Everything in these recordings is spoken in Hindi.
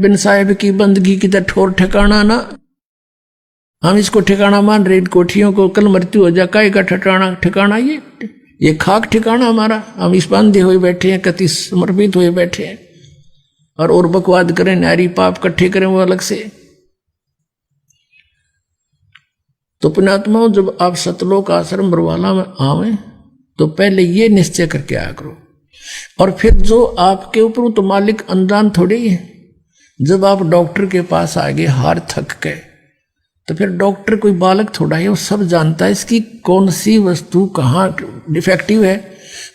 बिन साहेब की बंदगी की तो ठोर ठिकाना ना, हम इसको ठिकाना मान रहे, कोठियों को कल मृत्यु हो जाए काय का ठिकाना ठिकाना, ये खाक ठिकाना हमारा, हम इस बांधे हुए बैठे हैं, कति समर्पित हुए बैठे हैं, और बकवाद करें, नारी पाप इकट्ठे करें वो अलग से। तो पुण्यात्माओं, जब आप सतलोक आश्रम बरवाला में आवे तो पहले ये निश्चय करके आया करो, और फिर जो आपके ऊपर तो मालिक अनजान थोड़ी है। जब आप डॉक्टर के पास आ गए हार थक के, तो फिर डॉक्टर कोई बालक थोड़ा है, वो सब जानता है इसकी कौन सी वस्तु कहाँ डिफेक्टिव है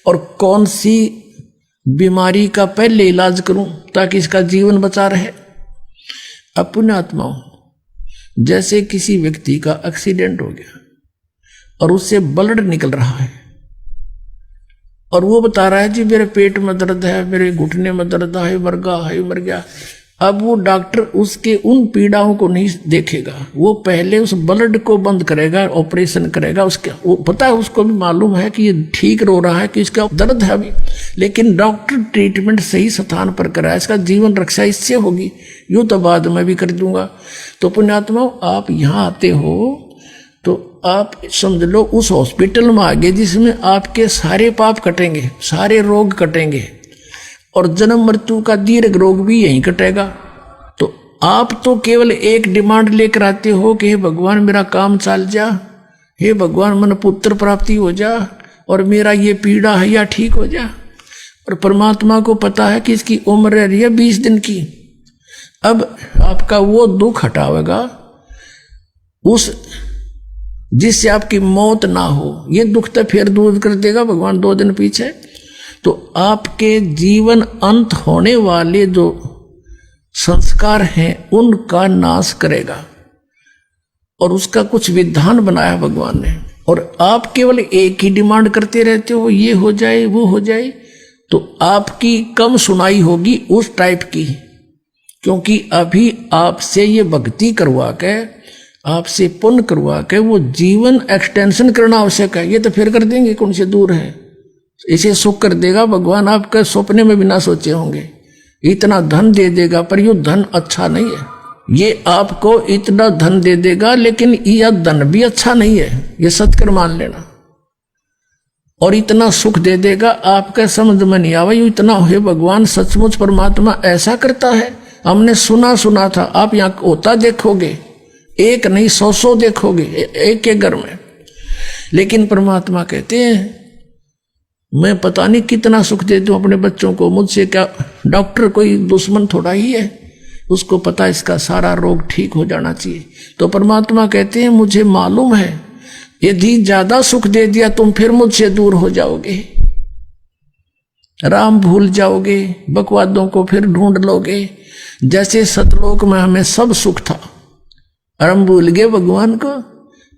और कौन सी बीमारी का पहले इलाज करूं ताकि इसका जीवन बचा रहे। अब पुण्यात्माओं, जैसे किसी व्यक्ति का एक्सीडेंट हो गया और उससे ब्लड निकल रहा है और वो बता रहा है जी मेरे पेट में दर्द है, मेरे घुटने में दर्द है, मर गया। अब वो डॉक्टर उसके उन पीड़ाओं को नहीं देखेगा, वो पहले उस ब्लड को बंद करेगा, ऑपरेशन करेगा। उसके वो पता है, उसको भी मालूम है कि ये ठीक रो रहा है, कि इसका दर्द है अभी, लेकिन डॉक्टर ट्रीटमेंट सही स्थान पर कराए, इसका जीवन रक्षा इससे होगी, यूं तो बाद में भी कर दूंगा। तो पुण्यात्माओं, आप यहाँ आते हो तो आप समझ लो उस हॉस्पिटल में आगे जिसमें आपके सारे पाप कटेंगे, सारे रोग कटेंगे, और जन्म मृत्यु का दीर्घ रोग भी यहीं कटेगा। तो आप तो केवल एक डिमांड लेकर आते हो कि हे भगवान मेरा काम चल जा, हे भगवान मन पुत्र प्राप्ति हो जा, और मेरा ये पीड़ा है या ठीक हो जा। और परमात्मा को पता है कि इसकी उम्र रह रही है 20 दिन की। अब आपका वो दुख हटावेगा उस जिससे आपकी मौत ना हो, ये दुख तो फिर दूर कर देगा भगवान 2 दिन पीछे। तो आपके जीवन अंत होने वाले जो संस्कार हैं उनका नाश करेगा, और उसका कुछ विधान बनाया भगवान ने। और आप केवल एक ही डिमांड करते रहते हो, ये हो जाए वो हो जाए, तो आपकी कम सुनाई होगी उस टाइप की, क्योंकि अभी आपसे ये भक्ति करवा के, आपसे पुण्य करवा के वो जीवन एक्सटेंशन करना आवश्यक है। ये तो फिर कर देंगे, कौन से दूर है, इसे सुख कर देगा भगवान, आपके सपने में भी ना सोचे होंगे। इतना धन दे देगा, पर ये धन अच्छा नहीं है। ये आपको इतना धन दे देगा, लेकिन यह धन भी अच्छा नहीं है, ये सत्कर मान लेना। और इतना सुख दे देगा, आपके समझ में नहीं आवा ये इतना है। भगवान सचमुच परमात्मा ऐसा करता है, हमने सुना था। आप यहाँ होता देखोगे, एक नहीं 100 देखोगे एक के घर में। लेकिन परमात्मा कहते हैं मैं पता नहीं कितना सुख दे दूं अपने बच्चों को, मुझसे क्या। डॉक्टर कोई दुश्मन थोड़ा ही है, उसको पता इसका सारा रोग ठीक हो जाना चाहिए। तो परमात्मा कहते हैं मुझे मालूम है यदि ज्यादा सुख दे दिया तुम फिर मुझसे दूर हो जाओगे, राम भूल जाओगे, बकवादों को फिर ढूंढ लोगे। जैसे सतलोक में हमें सब सुख था और हम भूल गए भगवान को,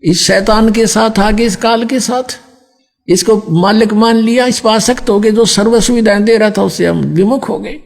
इस शैतान के साथ आगे, इस काल के साथ इसको मालिक मान लिया, इस पर आसक्त हो गए। जो सर्व सुविधाएं दे रहा था उससे हम विमुख हो गए।